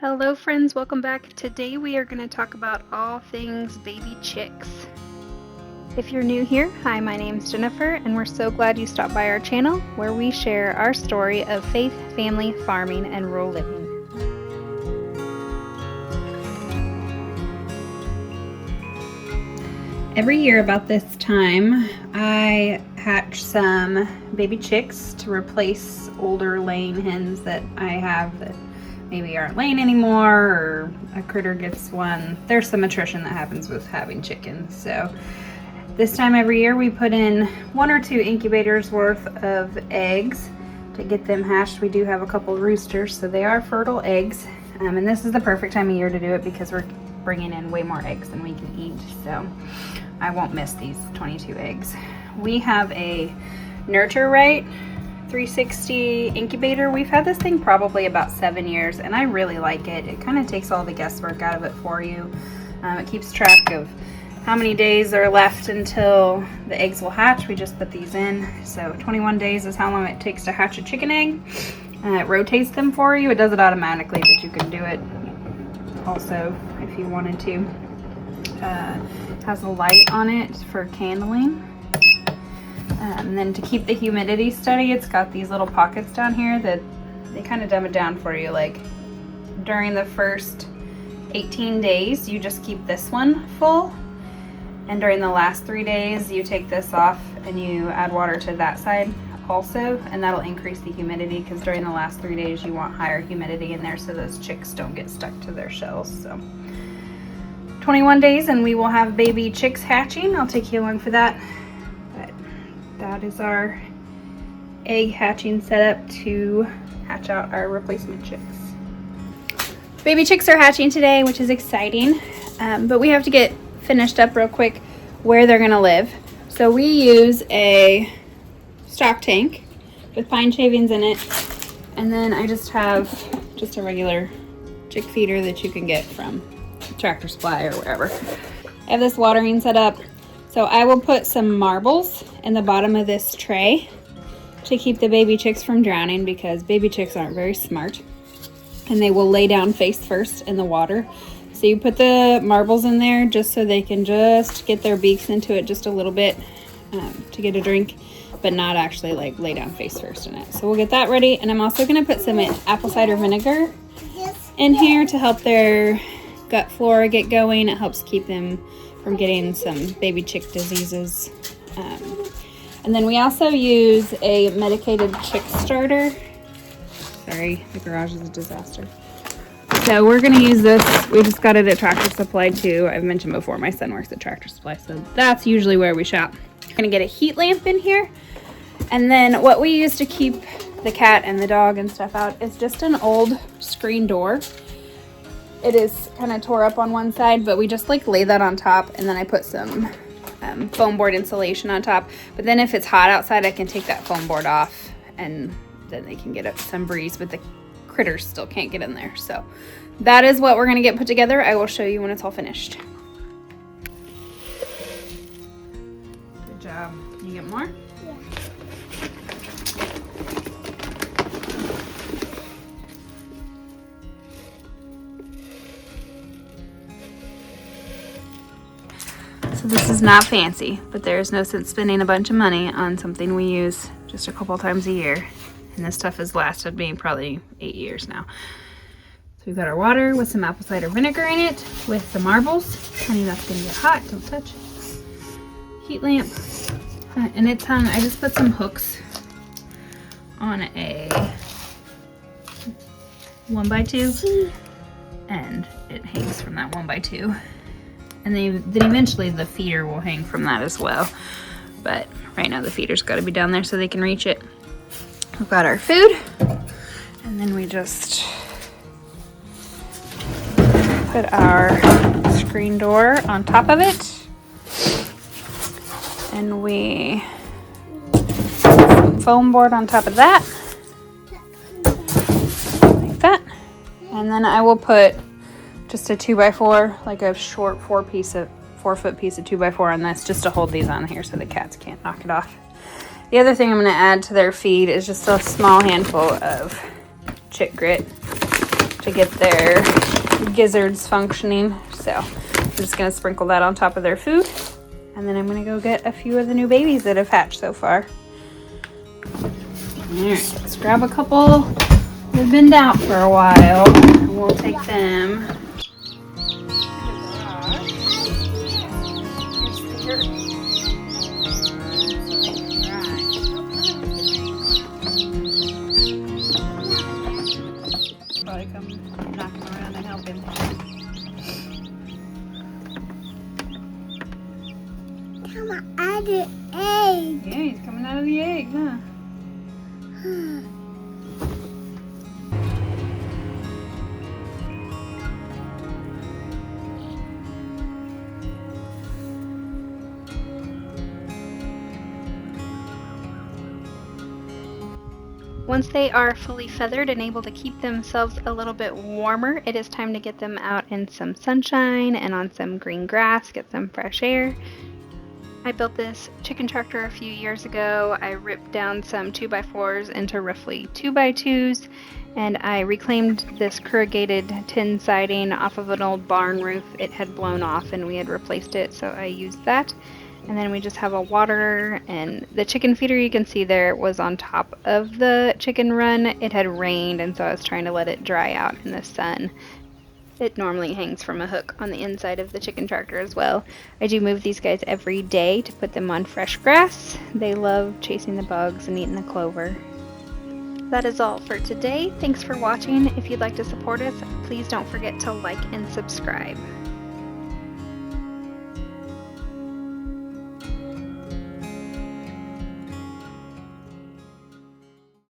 Hello friends, welcome back. Today we are going to talk about all things baby chicks. If you're new here, hi, my name's Jennifer and we're so glad you stopped by our channel where we share our story of faith, family, farming, and rural living. Every year about this time, I hatch some baby chicks to replace older laying hens that I have that maybe aren't laying anymore, or a critter gets one. There's some attrition that happens with having chickens. So this time every year we put in 1 or 2 incubators worth of eggs to get them hatched. We do have a couple roosters, so they are fertile eggs. And this is the perfect time of year to do it because we're bringing in way more eggs than we can eat. So I won't miss these 22 eggs. We have a Nurture Right 360 incubator. We've had this thing probably about 7 years and I really like it. It kind of takes all the guesswork out of it for you. It keeps track of how many days are left until the eggs will hatch. We just put these in. So 21 days is how long it takes to hatch a chicken egg. It rotates them for you. It does it automatically, but you can do it also if you wanted to. Has a light on it for candling. And then to keep the humidity steady, it's got these little pockets down here that they kind of dumb it down for you. Like during the first 18 days, you just keep this one full. And during the last 3 days, you take this off and you add water to that side also. And that'll increase the humidity because during the last 3 days, you want higher humidity in there so those chicks don't get stuck to their shells. So 21 days and we will have baby chicks hatching. I'll take you along for that. That is our egg hatching setup to hatch out our replacement chicks. Baby chicks are hatching today, which is exciting, but we have to get finished up real quick where they're gonna live. So we use a stock tank with pine shavings in it, and then I just have just a regular chick feeder that you can get from Tractor Supply or wherever. I have this watering set up. So I will put some marbles in the bottom of this tray to keep the baby chicks from drowning because baby chicks aren't very smart and they will lay down face first in the water. So you put the marbles in there just so they can just get their beaks into it just a little bit to get a drink, but not actually like lay down face first in it. So we'll get that ready. And I'm also gonna put some apple cider vinegar in here to help their gut flora get going. It helps keep them from getting some baby chick diseases. And then we also use a medicated chick starter. Sorry, the garage is a disaster. So we're gonna use this. We just got it at Tractor Supply too. I've mentioned before, my son works at Tractor Supply, so that's usually where we shop. We're gonna get a heat lamp in here. And then what we use to keep the cat and the dog and stuff out is just an old screen door. It is kind of tore up on one side, but we just like lay that on top, and then I put some foam board insulation on top. But then if it's hot outside, I can take that foam board off and then they can get some breeze, but the critters still can't get in there. So that is what we're gonna get put together. I will show you when it's all finished. Good job. Can you get more? Yeah. So this is not fancy, but there's no sense spending a bunch of money on something we use just a couple times a year. And this stuff has lasted me probably 8 years now. So we've got our water with some apple cider vinegar in it, with the marbles. Honey, that's gonna get hot, don't touch it. Heat lamp, and it's hung. I just put some hooks on a 1x2, and it hangs from that 1x2. And then eventually the feeder will hang from that as well. But right now the feeder's got to be down there so they can reach it. We've got our food. And then we just put our screen door on top of it. And we put some foam board on top of that. Like that. And then I will put just a 2x4, like a short 4-foot piece of 2x4 on this, just to hold these on here so the cats can't knock it off. The other thing I'm going to add to their feed is just a small handful of chick grit. to get their gizzards functioning. So I'm just gonna sprinkle that on top of their food. And then I'm gonna go get a few of the new babies that have hatched so far. Alright, let's grab a couple that have been out for a while. And we'll take them. Probably come knock him around and help him. Come out of the egg. Yeah, he's coming out of the egg, huh? Once they are fully feathered and able to keep themselves a little bit warmer, it is time to get them out in some sunshine and on some green grass, get some fresh air. I built this chicken tractor a few years ago. I ripped down some 2x4s into roughly 2x2s, and I reclaimed this corrugated tin siding off of an old barn roof. It had blown off and we had replaced it, so I used that. And then we just have a waterer, and the chicken feeder you can see there was on top of the chicken run. It had rained, and so I was trying to let it dry out in the sun. It normally hangs from a hook on the inside of the chicken tractor as well. I do move these guys every day to put them on fresh grass. They love chasing the bugs and eating the clover. That is all for today. Thanks for watching. If you'd like to support us, please don't forget to like and subscribe.